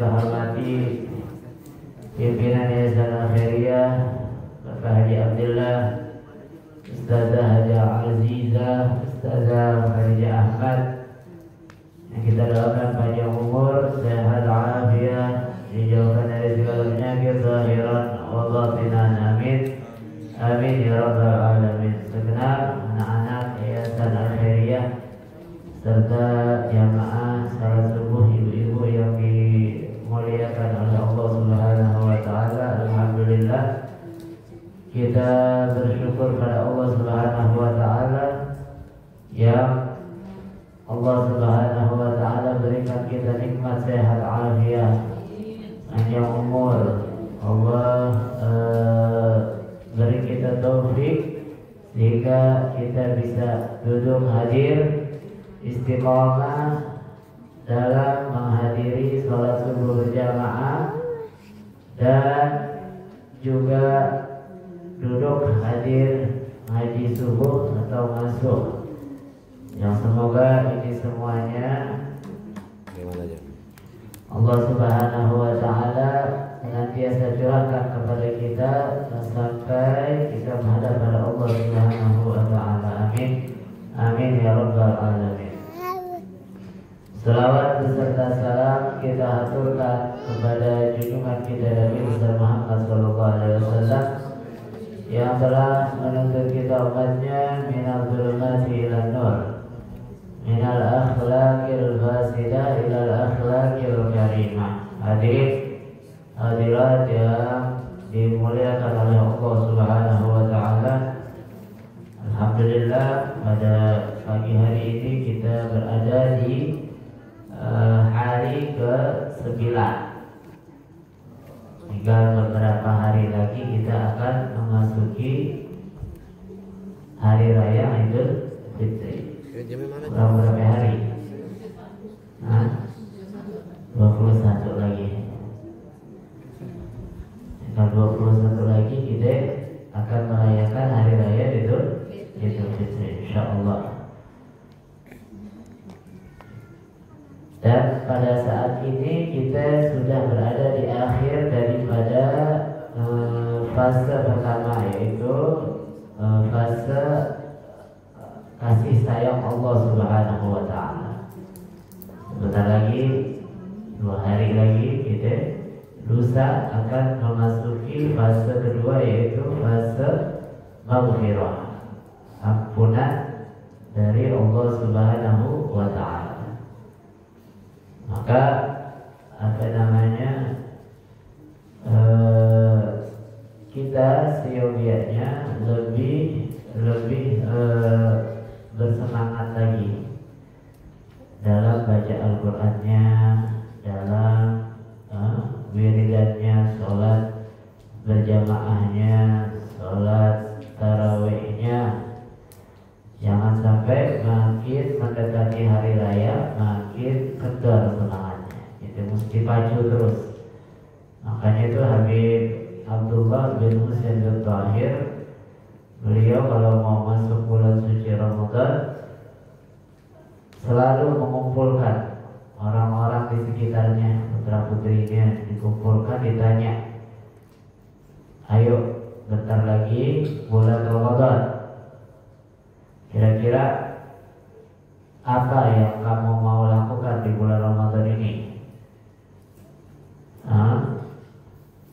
kita hormati pimpinan Yayasan Al-Khairiyah Bapak Haji Abdullah, Ustazah Haja Azizah, Ustazah Khadijah Ahmad, yang kita doakan panjang umur, sehat afiat, dijauhkan dari segala penyakit zahiran wa batinan, amin amin ya rabbal alamin. Segenap anak-anak Yayasan Al-Khairiyah serta jamaah salat subuh ibu-ibu yang dimuliakan oleh Allah Subhanahu wa taala, alhamdulillah kita bersyukur pada Allah Subhanahu wa taala yang Allah Subhanahu wa taala berikan kita nikmat sehat afiat, panjang umur. Allah beri kita taufik sehingga kita bisa duduk hadir istiqamah dalam menghadiri sholat subuh berjamaah dan juga duduk hadir ngaji subuh atau masuk, yang semoga ini semuanya Allah Subhanahu wa taala senantiasa curahkan kepada kita sampai kita menghadap pada Allah Subhanahu wa taala, amin amin ya rabbal alamin. Salawat beserta salam kita aturkan kepada junjungan kita Nabi Muhammad sallallahu alaihi wasallam yang telah menuntut kita umatnya minal zulumati ila nur, minal akhlaqil fasidah ilal akhlaqil karimah. Hadirin hadirat yang dimuliakan oleh Allah Subhanahu wa taala, alhamdulillah pada pagi hari ini kita berada di hari ke-9. Tinggal beberapa hari lagi kita akan memasuki hari raya Idul Fitri. Berapa hari? 21 lagi. Tinggal 21 lagi kita akan merayakan hari raya Idul Fitri, insyaallah. Dan pada saat ini kita sudah berada di akhir daripada fase pertama, yaitu fase kasih sayang Allah Subhanahu wa taala. Sebentar lagi 2 hari lagi kita lusa akan memasuki fase kedua, yaitu fase maghfirah, ampunan dari Allah Subhanahu wa taala. Maka kita seyogianya lebih bersemangat lagi dalam baca Al-Qur'annya, dalam wiridannya, sholat berjamaahnya, sholat tarawihnya. Jangan sampai makin mendekati hari raya makin kendor semangatnya. Itu mesti pacu terus. Makanya itu Habib Abdullah bin Husain Al-Tahir, beliau kalau mau masuk bulan suci Ramadan selalu mengumpulkan orang-orang di sekitarnya, putra putrinya dikumpulkan, ditanya, ayo bentar lagi bulan Ramadan, kira-kira apa yang kamu mau lakukan di bulan Ramadan ini?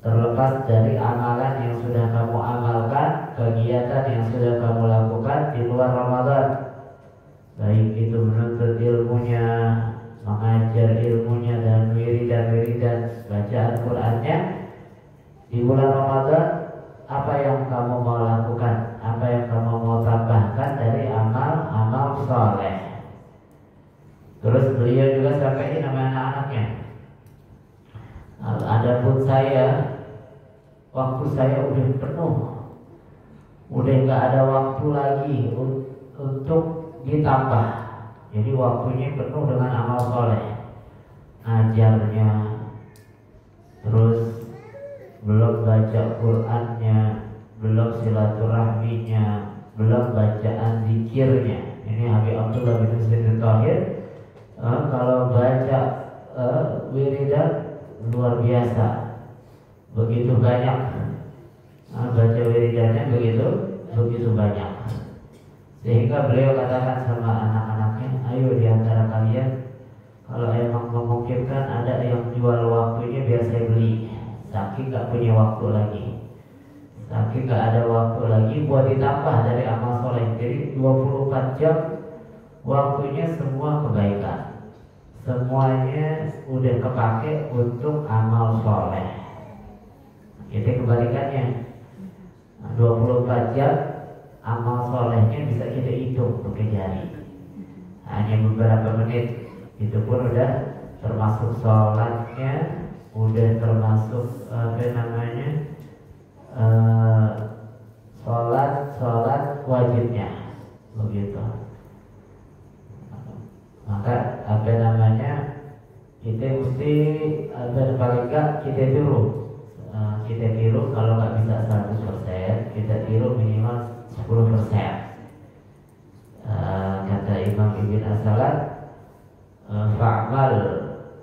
Terlepas dari amalan yang sudah kamu amalkan, kegiatan yang sudah kamu lakukan di luar Ramadan, baik itu menuntut ilmunya, mengajar ilmunya, dan wiridan bacaan Qur'annya, di bulan Ramadan apa yang kamu mau lakukan, apa yang kamu mau tambahkan dari amal-amal soleh. Terus beliau juga sampaikan sama anak-anaknya, adapun saya, waktu saya udah penuh, udah nggak ada waktu lagi untuk ditambah. Jadi waktunya penuh dengan amal soleh, ngajarnya, terus belum baca Qur'annya, belum silaturahminya, belum bacaan zikirnya. Ini Habib Abdullah bin Husain Al-Tahir kalau baca wiridan luar biasa, begitu banyak. Baca wiridannya begitu banyak, sehingga beliau katakan sama anak-anaknya, ayo diantara kalian kalau emang memungkinkan ada yang jual waktunya biar saya beli, saking gak punya waktu lagi, saking gak ada waktu lagi buat ditambah dari amal soleh. Jadi 24 jam waktunya semua kebaikan, semuanya udah kepake untuk amal soleh. Itu kebalikannya, 24 jam amal solehnya bisa kita hitung pakai jari, hanya beberapa menit. Itu pun udah termasuk sholatnya, udah termasuk sholat wajibnya, begitu. Maka kita mesti paling enggak kita tiru kalau nggak bisa 100%, kita tiru minimal 10%. Kata Imam Ibn As-Salat, fa'mal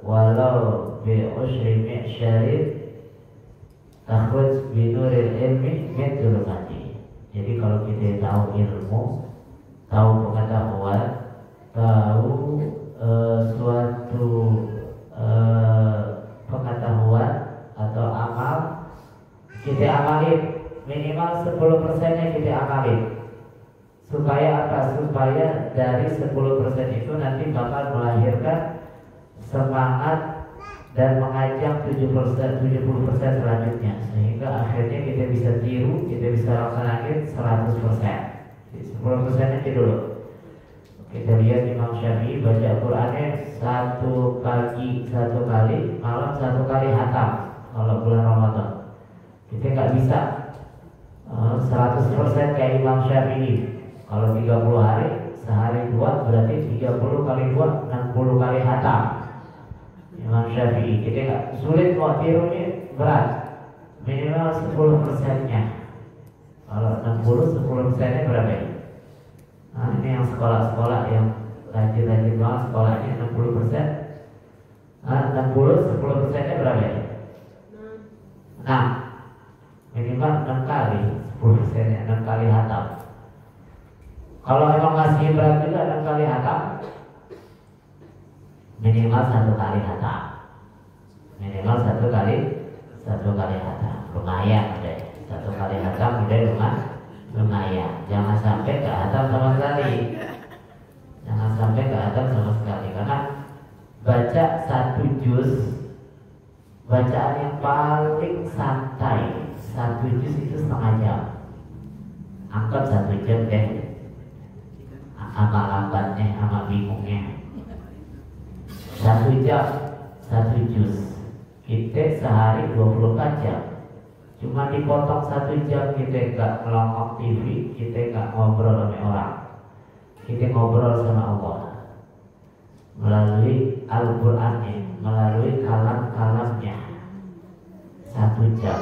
walau bi usyri mi'syarin takhruj bi nuril ilmi min dhulumati. Jadi kalau kita tahu ilmu, tahu pengetahuan, tahu suatu pengetahuan atau amal, kita amalin minimal 10%-nya kita amalin. Supaya apa? Supaya dari 10% itu nanti bakal melahirkan semangat dan mengajak 70% selanjutnya, sehingga akhirnya kita bisa tiru, kita bisa laksanakan 100%. 10% aja dulu. Kita lihat Imam Syafi'i baca Qur'annya satu pagi satu kali, malam satu kali hatam kalau bulan Ramadan. Kita nggak bisa 100% kayak Imam Syafi'i. Kalau 30 hari, sehari 2 berarti 30 kali 2, 60 kali hatam. Imam Syafi'i, kita nggak sulit mau tirunya, berat. Minimal 10%-nya. Kalau 60, 10%-nya berapa ya? Nah, ini yang sekolah-sekolah yang rajin-rajin banget, sekolahnya 60%. 60, 10%-nya berapa ya? 6. Minimal 6 kali 10%-nya, 6 kali hatam. Kalau emang ngasih berat juga 6 kali hatam, minimal 1 kali hatam. Minimal 1 kali hatam. Lumayan deh. 1 kali hatam udah lumayan. Jangan sampai ke hatam sama sekali. Jangan sampai ke hatam sama sekali. Karena baca 1 juz, bacaan yang paling santai 1 juz itu setengah jam. Anggap 1 jam deh. Ama lambatnya, ama bingungnya. 1 jam, 1 juz. Kita sehari 24 jam. Cuma dipotong 1 jam, kita nggak melongok TV, kita nggak ngobrol sama orang. Kita ngobrol sama Allah melalui Al-Qur'annya, melalui kalam-kalamnya. 1 jam.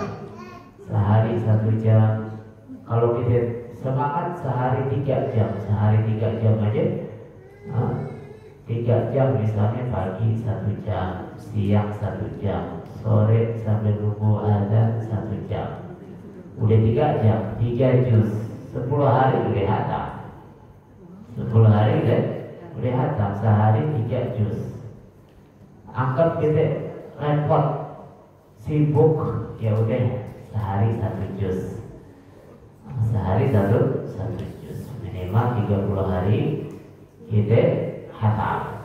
Sehari 1 jam. Kalau kita semangat sehari 3 jam, sehari 3 jam aja. 3 jam misalnya pagi 1 jam, siang 1 jam, sore sampai nunggu azan 1 jam. Udah 3 jam, 3 juz, 10 hari udah hatam. 10 hari udah hatam, sehari 3 juz. Anggap kita repot, sibuk, ya udah sehari 1 juz. Sehari 1 juz, minimal 30 hari kita hatam.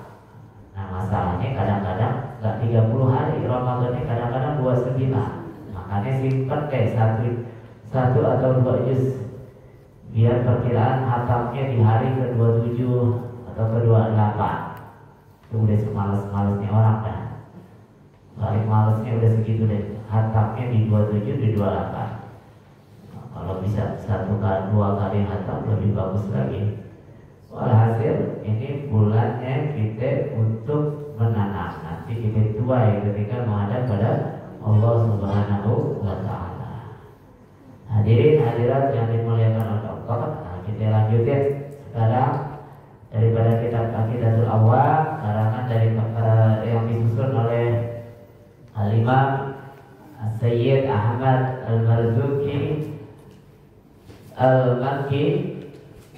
Nah masalahnya kadang-kadang nggak 30 hari, Ramadannya kadang-kadang 29. Makanya simpan deh 1 atau 2 juz, biar perkiraan hatamnya di hari ke-27 atau ke-28. Itu udah semales-malesnya orang dah. Paling malesnya udah segitu deh, hatamnya di 27, di 28. Kalau bisa 1 kali 2 kali hatam lebih bagus lagi. Walhasil ini bulannya kita untuk menanam. Nanti kita tuai ketika menghadap pada Allah Subhanahu wa Ta'ala. Hadirin hadirat yang dimuliakan oleh Allah. Nah, kita lanjutin sekarang daripada kitab Aqidatul Awwam karangan dari yang disusun oleh Al Ahmad Al-Marzuki Al-Makki,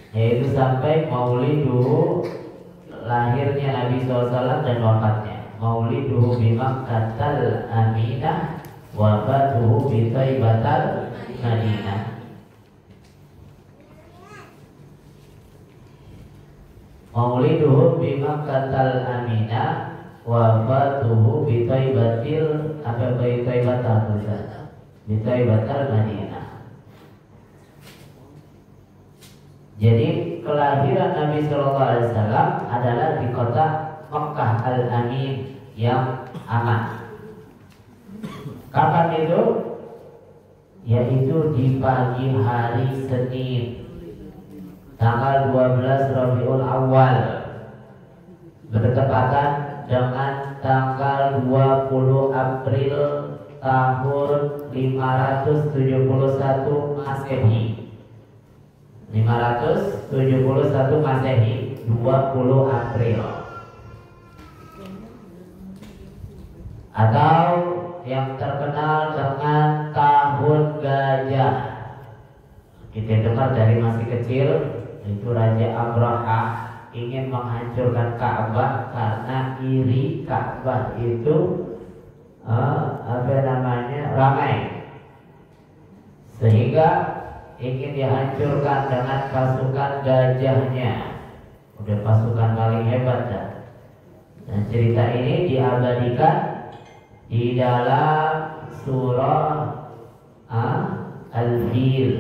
yaitu sampai mauliduhu, lahirnya Nabi SAW dan wafatnya. Mauliduhu bi Makkahal Aminah, wafatuhu bi Thaibatal Madinah. Mauliduhu bi Makkahal Aminah, wafatuhu bi Thaibatil Madinah. Jadi kelahiran Nabi Sallallahu Alaihi Wasallam adalah di kota Makkah Al-Amin yang aman. Kapan itu? Yaitu di pagi hari Senin, tanggal 12 Rabiul Awal, bertepatan dengan tanggal 20 April tahun 571 Masehi. 571 Masehi, 20 April. Atau yang terkenal dengan tahun gajah. Kita dengar dari masih kecil, itu Raja Abraha ingin menghancurkan Ka'bah karena iri Ka'bah itu ramai, sehingga ingin dihancurkan dengan pasukan gajahnya. Udah pasukan paling hebat dah. Dan cerita ini diabadikan di dalam surah Al-Fil.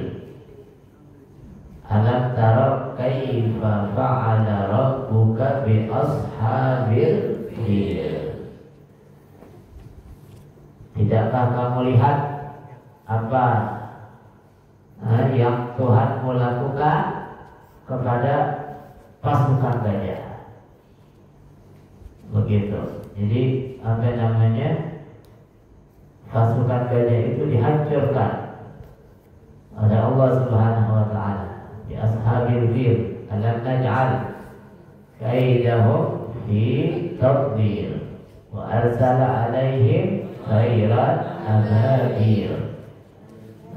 Alam tara kaifa fa'ala rabbuka bi ashabil fil. Tidakkah kamu lihat apa yang Tuhanmu lakukan kepada pasukan gajah? Begitu. Jadi pasukan gajah itu dihancurkan oleh Allah Subhanahu wa taala. Bi ashabil fil alam naj'al kaidahum fi tadbir wa arsala alaihim khairan ababil.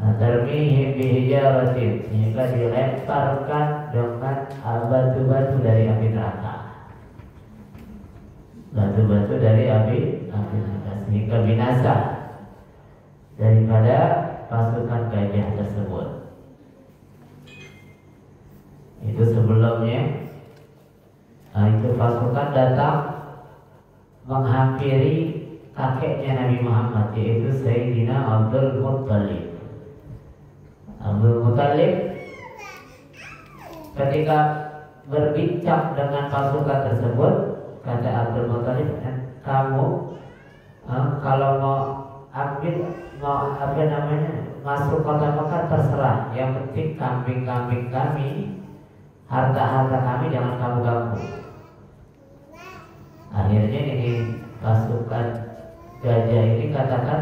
Tarmihim bihijaratin, sehingga dilemparkan dengan batu-batu dari api neraka. Batu-batu dari api neraka, sehingga binasa daripada pasukan gajah tersebut. Itu sebelumnya, itu pasukan datang menghampiri kakeknya Nabi Muhammad, yaitu Sayyidina Abdul Muttalib. Abdul Muttalib ketika berbincang dengan pasukan tersebut, kata Abdul Muttalib, kamu kalau mau masuk kota Mekah terserah, yang penting kambing-kambing kami, harta-harta kami jangan kamu ganggu. Akhirnya ini pasukan gajah ini katakan,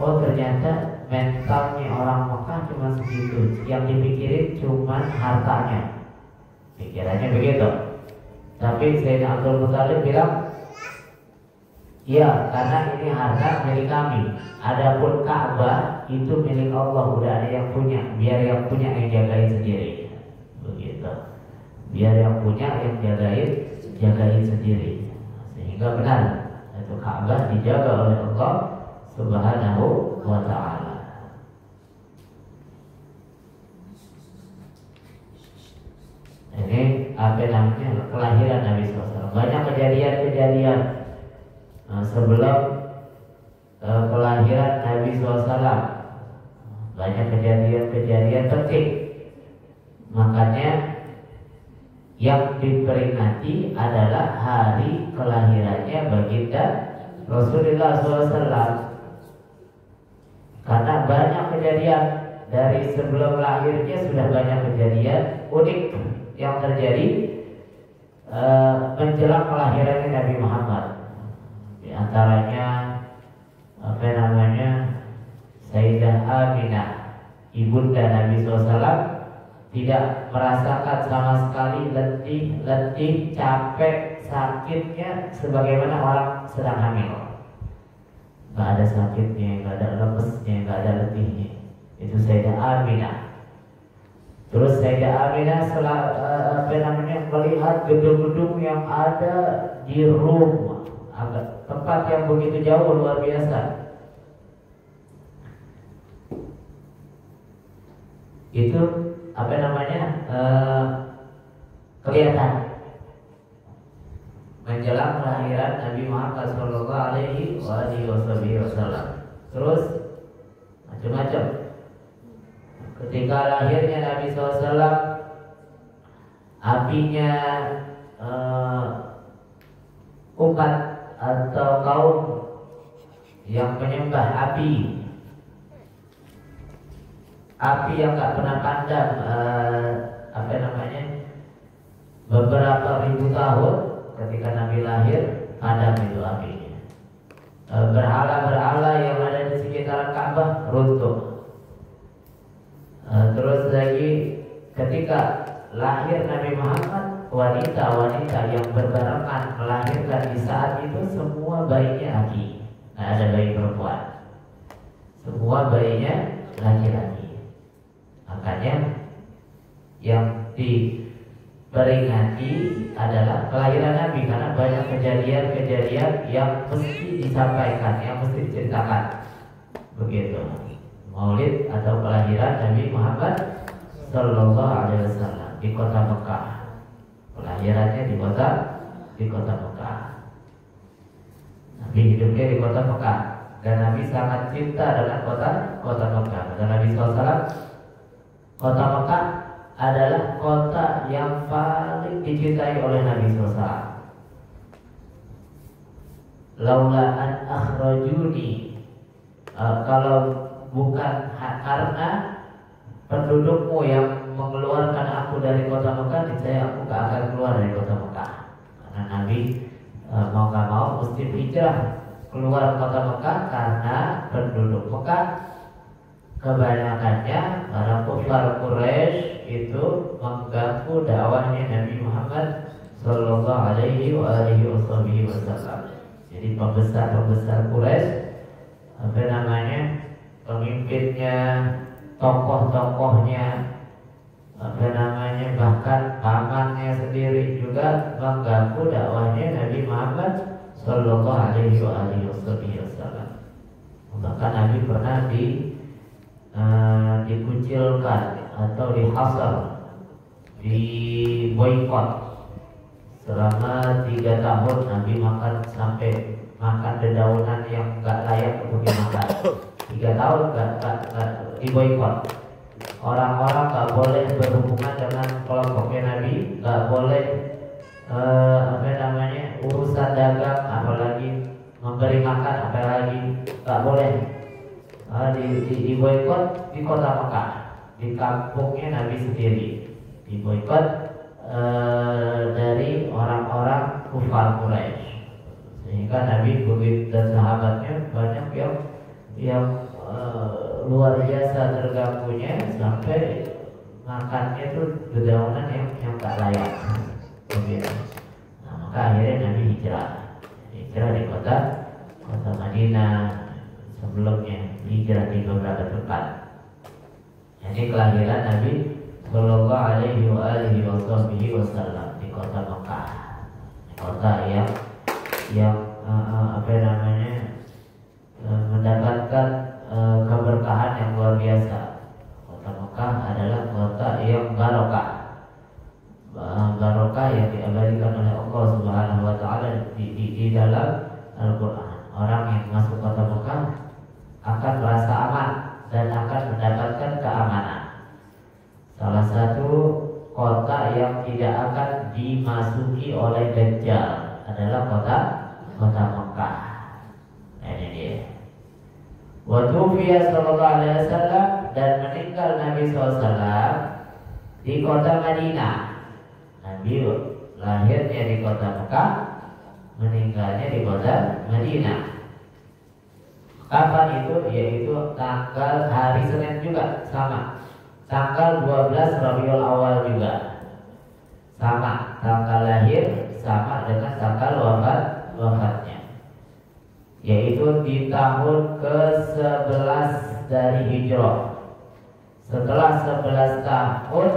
oh ternyata mentalnya orang Mekah cuma segitu, yang dipikirin cuma hartanya. Pikirannya begitu. Tapi Sayyidina Abdul Muttalib bilang, ya karena ini harta milik kami. Adapun Ka'bah itu milik Allah, udah ada yang punya, biar yang punya yang jagain sendiri. Begitu. Biar yang punya yang jagain sendiri. Sehingga benar, itu Ka'bah dijaga oleh Allah Subhanahu wa ta'ala. Ini kelahiran Nabi SAW. Banyak kejadian-kejadian sebelum kelahiran Nabi SAW. Banyak kejadian-kejadian penting. Makanya yang diperingati adalah hari kelahirannya baginda Rasulullah SAW. Karena banyak kejadian dari sebelum lahirnya, sudah banyak kejadian unik yang terjadi menjelang kelahiran Nabi Muhammad. Di antaranya Sayyidah Aminah, ibunda Nabi SAW, tidak merasakan sama sekali letih, capek, sakitnya sebagaimana orang sedang hamil. nggak ada sakitnya, nggak ada lemesnya, nggak ada letihnya. Itu Sayyidah Aminah. Terus Sayyidah Aminah melihat gedung-gedung yang ada di Rum, agak tempat yang begitu jauh, luar biasa. Itu kelihatan menjelang kelahiran Nabi Muhammad Sallallahu Alaihi Wasallam. Terus macam-macam. Ketika lahirnya Nabi SAW, apinya umat atau kaum yang menyembah api yang tak pernah pandang beberapa ribu tahun, ketika Nabi lahir padam itu apinya. Berhala-berhala yang ada di sekitar Ka'bah runtuh. Terus lagi ketika lahir Nabi Muhammad, wanita-wanita yang berbarengan melahirkan di saat itu semua bayinya laki, nggak ada bayi perempuan, semua bayinya laki-laki. Makanya yang diperingati adalah kelahiran Nabi, karena banyak kejadian-kejadian yang mesti disampaikan, yang mesti diceritakan. Begitu Maulid atau kelahiran Nabi Muhammad Sallallahu Alaihi Wasallam di kota Mekah. Kelahirannya di kota Mekah. Nabi hidupnya di kota Mekah dan Nabi sangat cinta dengan kota Mekah. Dan Nabi SAW, kota Mekah adalah kota yang paling dicintai oleh Nabi SAW. Laula an akhrajuni, kalau bukan karena pendudukmu yang mengeluarkan aku dari kota Mekah, niscaya aku gak akan keluar dari kota Mekah. Karena Nabi mau gak mau mesti hijrah keluar kota Mekah, karena penduduk Mekah kebanyakannya para kufar Quraisy itu mengganggu dakwahnya Nabi Muhammad Sallallahu Alaihi Wasallam. Jadi pembesar Quraisy, pemimpinnya, tokoh-tokohnya, bahkan pamannya sendiri juga mengganggu dakwahnya Nabi Muhammad Sallallahu Alaihi Wasallam. Bahkan Nabi pernah dikucilkan atau dihasar, diboikot selama 3 tahun. Nabi sampai makan dedaunan yang gak layak untuk dimakan. 3 tahun gak diboikot. Orang-orang gak boleh berhubungan dengan kelompoknya Nabi, gak boleh urusan dagang, apalagi memberi makan, apalagi gak boleh. Diboikot di kota Mekah, di kampungnya Nabi sendiri, diboikot dari orang-orang kufar Quraisy. Sehingga Nabi dan sahabatnya banyak yang luar biasa terganggunya, sampai makannya itu dedaunan yang tak layak. Begitu. Nah, maka akhirnya Nabi hijrah di kota Madinah. Sebelumnya hijrah di beberapa tempat. Jadi kelahiran Nabi Sallallahu Alaihi Wasallam di kota Mekah, kota yang mendapatkan keberkahan yang luar biasa. Kota Mekah adalah kota yang barokah, yang diabadikan oleh Allah Subhanahu Wa Taala di dalam Al-Quran. Orang yang masuk kota Mekah akan merasa aman dan akan mendapatkan keamanan. Salah satu kota yang tidak akan dimasuki oleh Dajjal adalah kota Mekah. Ini dia. Wa tufiya Sallallahu Alaihi Wasallam, dan meninggal Nabi SAW di kota Madinah. Nabi lahirnya di kota Mekah, meninggalnya di kota Madinah. Kapan itu? Yaitu tanggal hari Senin juga, sama. Tanggal 12 Rabiul Awal juga, sama. Tanggal lahir sama dengan tanggal wafatnya. yaitu di tahun ke-11 dari Hijrah. Setelah 11 tahun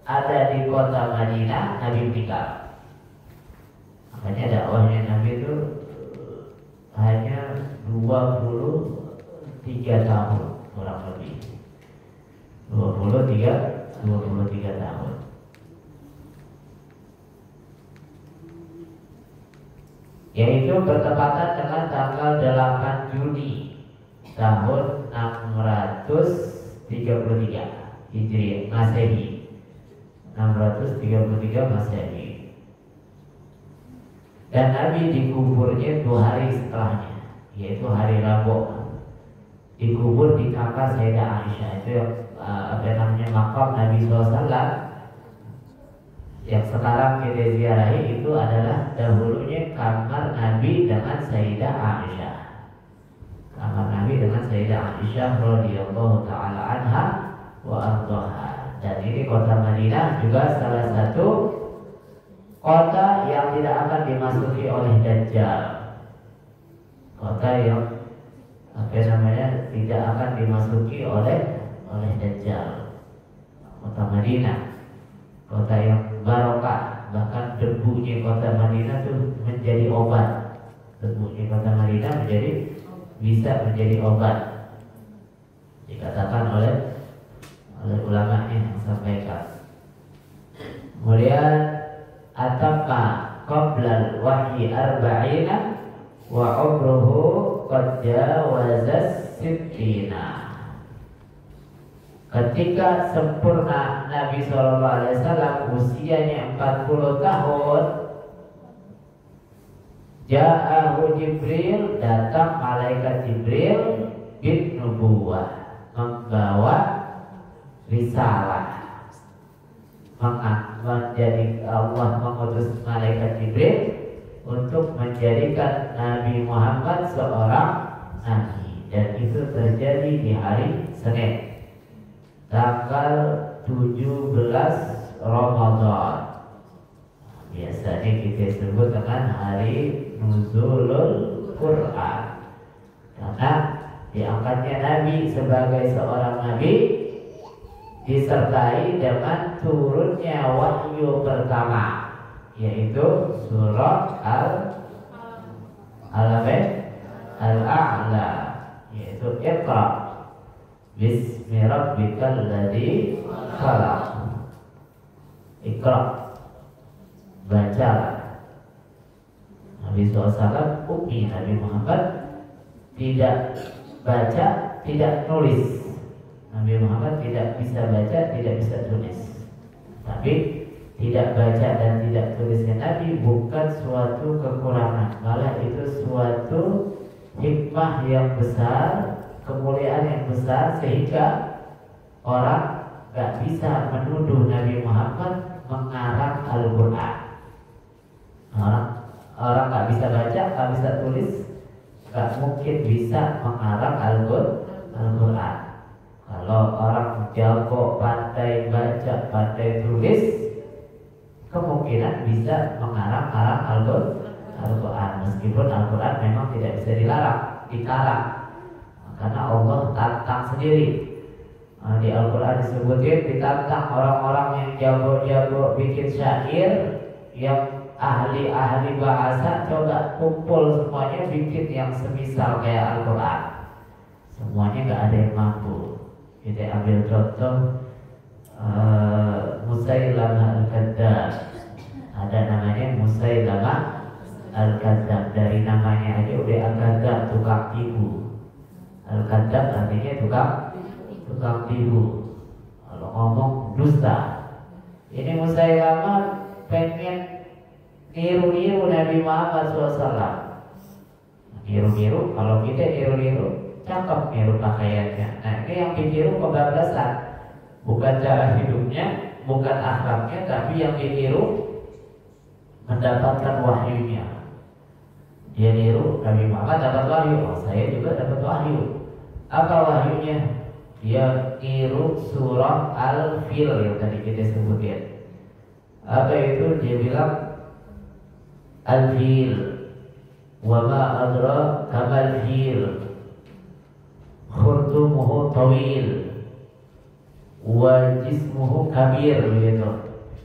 ada di kota Madinah, Nabi meninggal. Makanya dakwahnya Nabi itu hanya 23 tahun kurang lebih. 23 tahun. Yaitu bertepatan dengan tanggal 8 Juni tahun 633 Hijriah Masehi. 633 Masehi. Dan Nabi dikuburnya 2 hari setelahnya, yaitu hari Rabu. Dikubur di kamar Sayyidah Aisyah. Itu yang makam Nabi SAW yang sekarang kita ziarahi. Itu adalah dahulunya kamar Nabi dengan Sayyidah Aisyah. Kamar Nabi dengan Sayyidah Aisyah radhiyallahu taala anha wa ardhaha. Dan ini kota Madinah juga salah satu kota yang tidak akan dimasuki oleh Dajjal. Kota yang tidak akan dimasuki oleh Dajjal. Kota Madinah, kota yang barokah. Bahkan debunya kota Madinah itu menjadi obat. Debunya kota Madinah bisa menjadi obat. Dikatakan oleh ulama yang sampaikan. Kemudian atamma qabla wahyi arba'ina wa umruhu qad jawazas sittina. Ketika sempurna Nabi SAW usianya 40 tahun, Ja'ahu Jibril, datang malaikat Jibril bin nubuwah, membawa risalah. Menjadi Allah mengutus malaikat Jibril untuk menjadikan Nabi Muhammad seorang nabi. Dan itu terjadi di hari Senin, tanggal 17 Ramadan. Biasanya kita sebut dengan hari Nuzulul Quran, karena diangkatnya Nabi sebagai seorang nabi disertai dengan turunnya wahyu pertama, yaitu surah Al-A'la, yaitu Iqra Bismi rabbikal ladzi khalaq. Iqra, bacalah. Nabi SAW ummi, Nabi Muhammad tidak baca, tidak nulis. Nabi Muhammad tidak bisa baca, tidak bisa tulis. Tapi tidak baca dan tidak tulisnya Nabi bukan suatu kekurangan, malah itu suatu hikmah yang besar, kemuliaan yang besar, sehingga orang gak bisa menuduh Nabi Muhammad mengarang Al-Quran. Orang gak bisa baca, gak bisa tulis, gak mungkin bisa mengarang Al-Quran. Kalau orang jago, pandai baca, pandai tulis, kemungkinan bisa mengarang Al-Quran. Meskipun Al-Quran memang tidak bisa dikarang, karena Allah tantang sendiri. Di Al-Quran disebutkan ditantang orang-orang yang jago-jago bikin syair, yang ahli-ahli bahasa, coba kumpul semuanya bikin yang semisal kayak Al-Quran. Semuanya gak ada yang mampu. Kita ambil contoh Musailamah Al-Kadzdzab. Ada namanya Musailamah Al-Kadzdzab. Dari namanya aja udah Al-Kadzdzab, tukang tipu. Al-Kadzdzab artinya tukang tipu. Kalau ngomong dusta. Ini Musailamah pengen niru-niru Nabi Muhammad SAW. Niru-niru, kalau kita niru-niru, cakep niru pakaiannya. Nah, ini yang ditiru kebablasan. Bukan cara hidupnya, bukan akhlaknya, tapi yang ditiru mendapatkan wahyunya. Dia niru Nabi Muhammad dapat wahyu, oh, saya juga dapat wahyu. Apa wahyunya? Dia niru surah Al-Fil yang tadi kita sebutin. Apa itu? Dia bilang Al-Fil Wa ma adra kamal fil khurtumuhu tawil wa jismuhu kabir, begitu.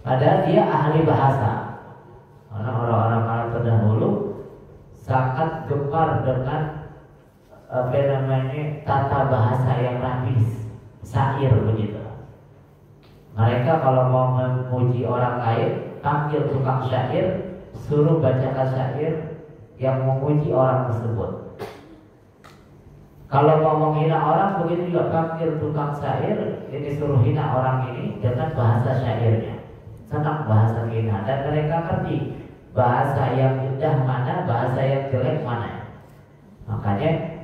Padahal dia ahli bahasa. Karena orang-orang Arab terdahulu sangat gemar dengan tata bahasa yang rapi, syair begitu. Mereka kalau mau memuji orang lain, panggil tukang syair, suruh bacakan syair yang memuji orang tersebut. Kalau mau menghina orang, begitu juga panggil tukang syair, ini suruh hina orang ini dengan bahasa syairnya. Senang bahasa hina, dan mereka ngerti bahasa yang indah mana, bahasa yang jelek mana. Makanya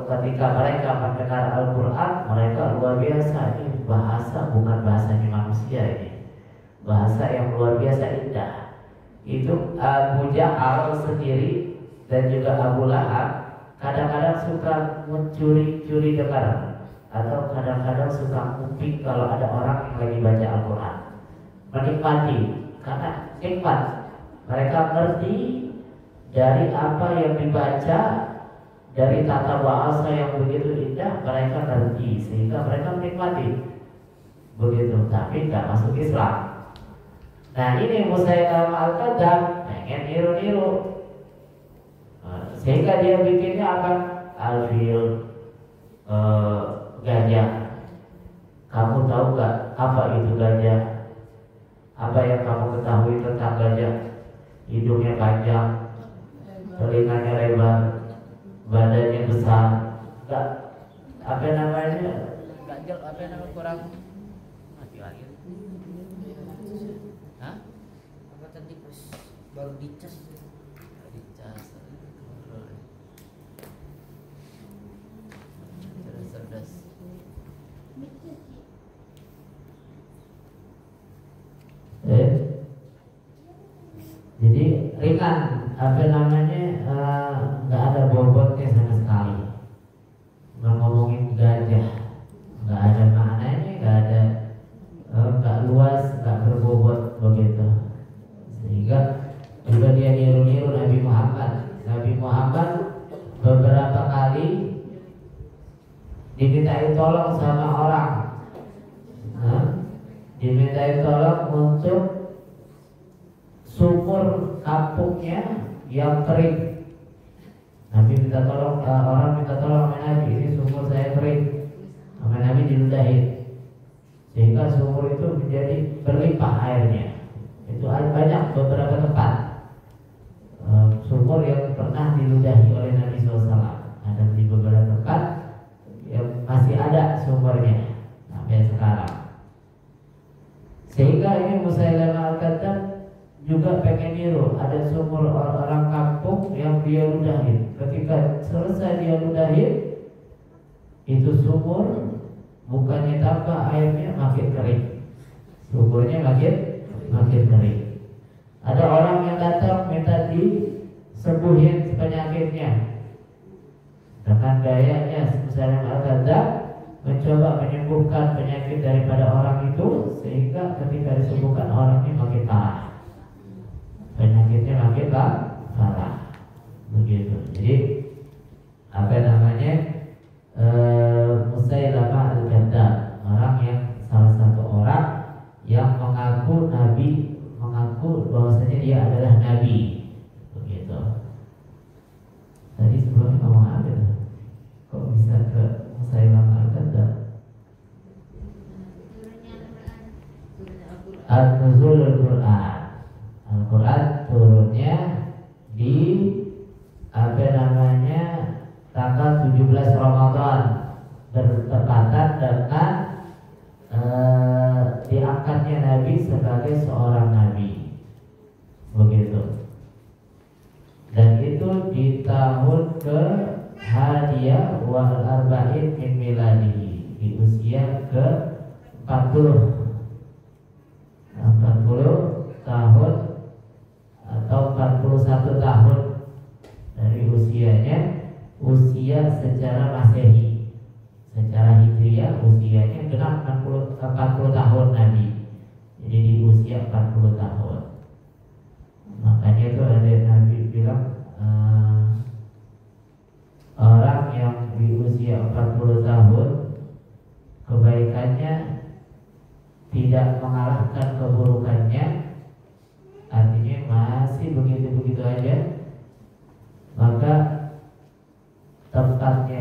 ketika mereka mendengar Al-Quran, mereka luar biasa. Ini bahasa bukan bahasanya manusia, ini bahasa yang luar biasa indah. Itu Abu Jahal sendiri dan juga Abu Lahab kadang-kadang suka mencuri-curi dengar, atau kadang-kadang suka nguping kalau ada orang yang lagi baca Al-Quran, menikmati karena nikmat. Mereka ngerti dari apa yang dibaca, dari tata bahasa yang begitu indah, mereka ngerti sehingga mereka menikmati begitu, tapi nggak masuk Islam. Nah, ini Musailamah Al-Kadzdzab pengen niru-niru, sehingga dia bikinnya apa? Alfil, gajah. Kamu tahu nggak apa itu gajah? Apa yang kamu ketahui tentang gajah? Hidungnya panjang, telinganya lebar, badannya besar. Enggak, apa namanya? Ganjel, apa namanya, kurang mati lagi. Hah? Apa tadi pas baru dicas? Dicas. Cerdas. Jadi ringan, apa namanya, nggak ada bobotnya sama sekali. Nggak ngomongin gajah, nggak ada maknanya, nggak luas, nggak berbobot begitu. Sehingga juga dia niru-niru Nabi Muhammad. Nabi Muhammad beberapa kali dimintai tolong sama orang, dimintai tolong untuk sumur kampungnya yang kering. Nabi minta tolong, orang minta tolong sama Nabi, ini sumur saya kering. Sama Nabi diludahin, sehingga sumur itu menjadi berlimpah airnya. Itu banyak beberapa tempat sumur yang pernah diludahi oleh Nabi SAW. Ada di beberapa tempat yang masih ada sumbernya sampai sekarang. Sehingga ini Musailamah Al-Kadzdzab juga pengen niru. Ada sumur orang kampung yang dia ludahin. Ketika selesai dia ludahin, itu sumur bukannya tambah airnya, makin kering. Sumurnya makin kering. Ada orang yang datang minta disembuhin penyakitnya. Dengan gayanya Musailamah Al-Kadzdzab mencoba menyembuhkan penyakit daripada orang itu, sehingga ketika disembuhkan orangnya makin parah, penyakitnya makin parah begitu. Jadi apa namanya, Musailamah Al-Kadzdzab, orang yang salah satu orang yang mengaku nabi, mengaku bahwasanya dia adalah nabi begitu. Tadi sebelumnya ngomong apa tuh? Kok bisa ke Musailamah Al-Kadzdzab? An-Nuzul Al-Quran. Al-Quran turunnya di apa namanya, tanggal 17 Ramadan, bertepatan dengan diangkatnya Nabi sebagai seorang nabi begitu. Dan itu di tahun ke-Hadiyah wal Arba'in min miladihi, di usia ke-40 tahun atau 41 tahun dari usianya, usia secara Masehi. Secara Hijriah usianya genap 40 tahun Nabi. Jadi di usia 40 tahun. Makanya itu ada Nabi bilang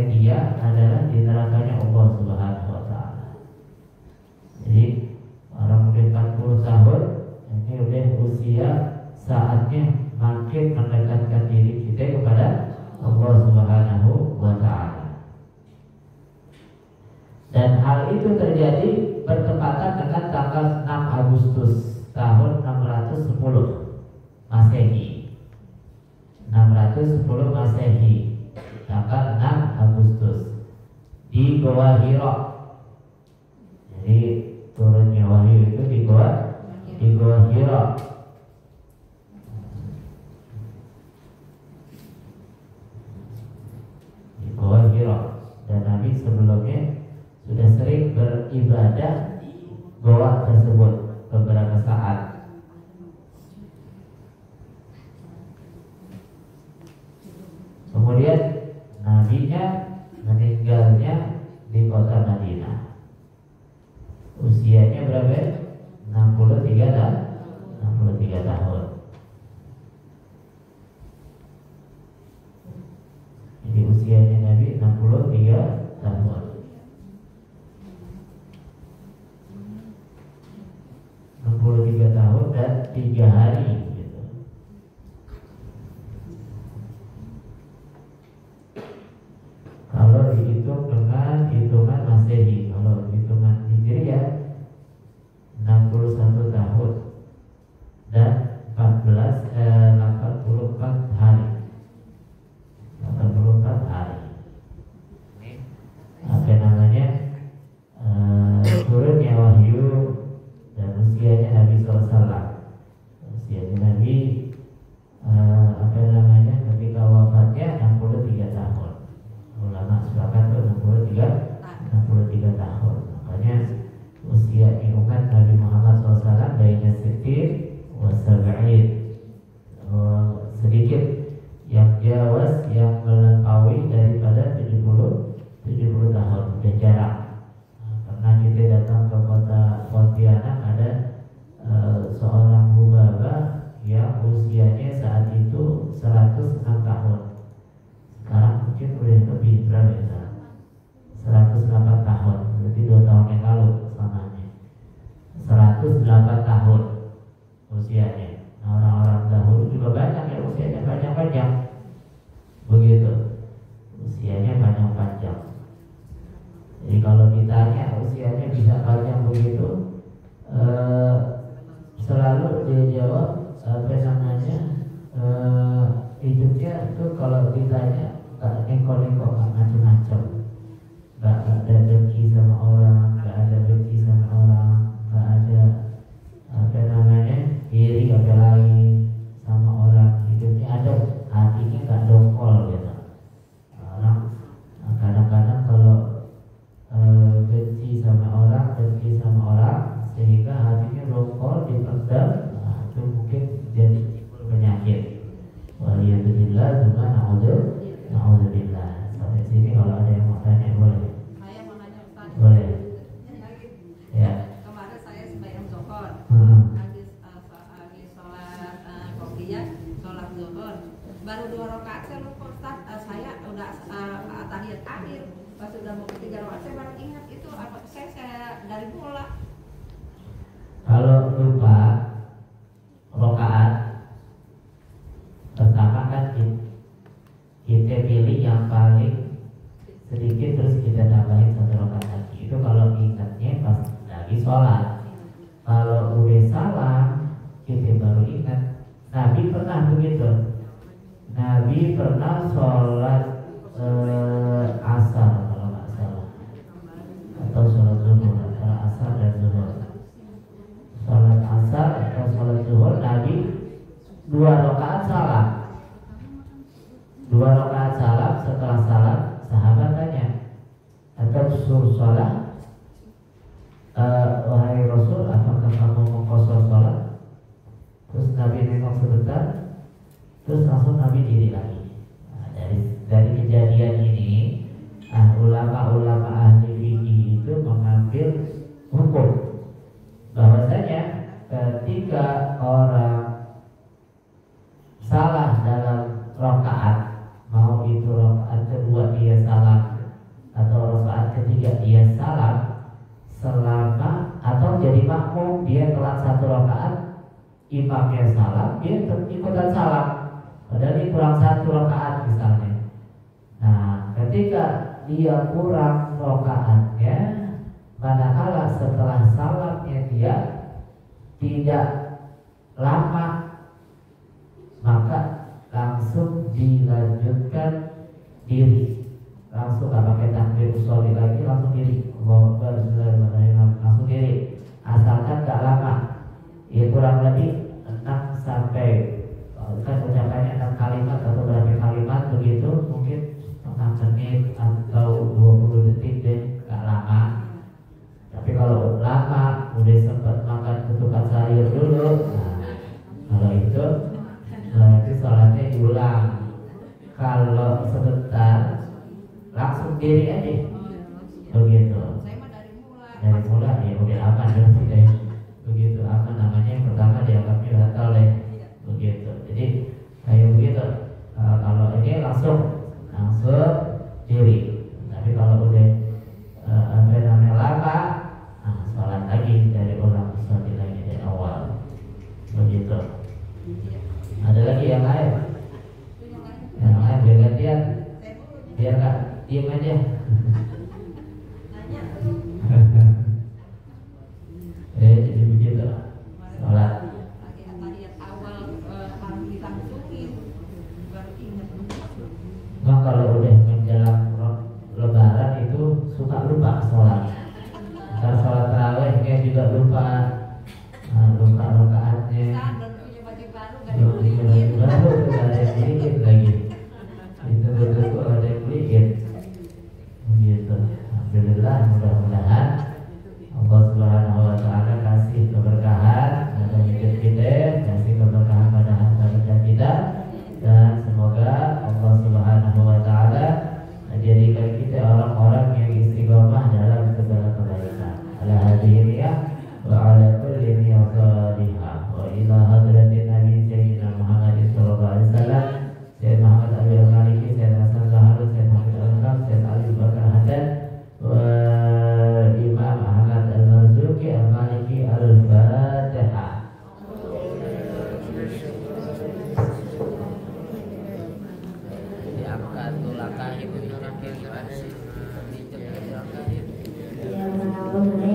nerakanya dia adalah di nerakanya Allah Subhanahu wa taala. Jadi orang udah 40 tahun, ini udah usia saatnya makin mendekatkan diri kita kepada Allah Subhanahu wa taala. Dan hal itu terjadi bertepatan dengan tanggal 6 Agustus tahun 610 Masehi. 610 Masehi, tanggal 6 Agustus di Goa Hira. Jadi turunnya wahyu itu di Goa Hira. Di Goa Hira. Dan Nabi sebelumnya sudah sering beribadah di goa tersebut beberapa saat. Kemudian nabinya meninggalnya di kota Madinah. Usianya berapa? 63 tahun. Jadi usianya Nabi 63 tahun. 63 tahun dan 3 hari gitu. Kalau dihitung dengan hitungan Masehi, kalau hitungan Hijriah 61 tahun dan 84 hari. 84 hari. Apa namanya? Turunnya wahyu dan usianya Nabi SAW. Usianya Nabi ketika wafatnya 63 tahun. Ulama sepakat tuh 63 tahun. Makanya usia umat Nabi Muhammad SAW baina sittin wa sab'in, sedikit yang jawas, yang melampaui daripada 70 tahun. Udah jarang. Pernah kita datang ke kota Pontianak, ada seorang hubaba yang usianya saat itu 106 tahun. Sekarang mungkin udah lebih, berapa ya sekarang? 108 tahun, berarti 2 tahun yang lalu samanya. 108 tahun usianya. Nah, orang-orang dahulu juga banyak ya usianya panjang-panjang. Begitu. Usianya panjang-panjang. Jadi kalau ditanya usianya bisa panjang begitu, selalu dia jawab hidupnya itu kalau ditanya gak neko-neko, gak macam-macam, gak ada dengki sama orang, gak ada benci sama orang, gak ada iri apalagi sama orang. Hidupnya ada, hatinya gak dongkol gitu. Orang kadang-kadang kalau benci sama orang sehingga hatinya dongkol, dipendam, itu mungkin jadi timbul penyakit. Waliyadzubillah, cuma na'udzubillah. Sampai sini kalau ada yang mau tanya boleh. Saya mau nanya Ustaz. Boleh. Ya. Kemarin saya sembahyang zuhur. Habis sholat qobliyah, sholat zuhur. Baru 2 rakaat saya lupa Ustaz. Saya udah tahiyat akhir. Pas udah mau ke 3 rakaat saya baru ingat itu apa saya dari mula. Kalau lupa rakaat pertama kan kita pilih yang paling sedikit, terus kita tambahin 1 rakaat lagi. Itu kalau ingatnya pas lagi sholat. Kalau udah salam kita baru ingat. Nabi pernah begitu. Nabi pernah sholat asar kalau nggak salah, atau sholat zuhur, antara asar dan zuhur. Sholat asar atau sholat zuhur, Nabi 2 rakaat salam. 2 rakaat salam. Setelah salam sahabat tanya, atau sur sholat, wahai Rasul, apakah kamu mengqashar sholat? Terus Nabi nengok sebentar, terus langsung Nabi diri lagi. Nah, dari kejadian ini, ulama-ulama ahli fikih itu mengambil hukum bahwasanya ketika orang salah dalam rakaat, mau itu rakaat kedua dia salah imamnya salam, dia ikutan salam. Padahal ini kurang 1 rakaat misalnya. Nah, ketika dia kurang rakaatnya, manakala setelah salamnya dia tidak lama, maka langsung dilanjutkan diri, langsung gak pakai takbir usholi lagi, langsung diri, langsung diri, asalkan gak lama, ya kurang lebih 6 sampai kan ucapannya 6 kalimat atau berapa kalimat begitu, mungkin setengah menit atau 20 detik deh, gak lama. Tapi kalau lama udah sempat makan ketupat sayur dulu, nah kalau itu berarti sholatnya diulang. Kalau sebentar langsung diri aja begitu. Saya mah dari mulai ya udah aman berarti deh. Begitu aman, namanya yang pertama dianggapnya batal deh. Begitu. Jadi kayak begitu. Kalau ini langsung diri. Tapi kalau udah namanya lama, sholat lagi dari ulang, sholat lagi dari awal. Begitu. Ada lagi yang lain? Yang lain biar gantian, biar nggak diem aja. Jadi begitu sholat. Nah, kalau udah menjelang lebaran itu suka lupa sholat. Ntar sholat tarawihnya juga lupa, lupa rakaatnya. Belum punya baju baru, gak ada yang beliin lagi. Itu betul ada yang beliin. Begitu. Alhamdulillah, mudah-mudahan Allah Subhanahu wa Ta'ala kasih keberkahan pada hidup kita, kasih keberkahan pada harta benda kita, dan semoga Allah Subhanahu wa Ta'ala menjadikan kita orang-orang yang istiqomah dalam segala kebaikan. Ala hadhihi niyah wa ala kulli niyah salihah wa ila hadratin Nabi Sayyidina Muhammad sallallahu alaihi wasallam, Sayyid Muhammad Abi Al-Maliki, Sayyid Hasan Zaharud, Sayyid Muhammad Al-Qam, Sayyid Ali Bakar Haddad, wa Imam Ahmad Al-Marzuki Al-Maliki Al-Fatihah. Diangkat tulakah ibu orang yang ada di jam Ya,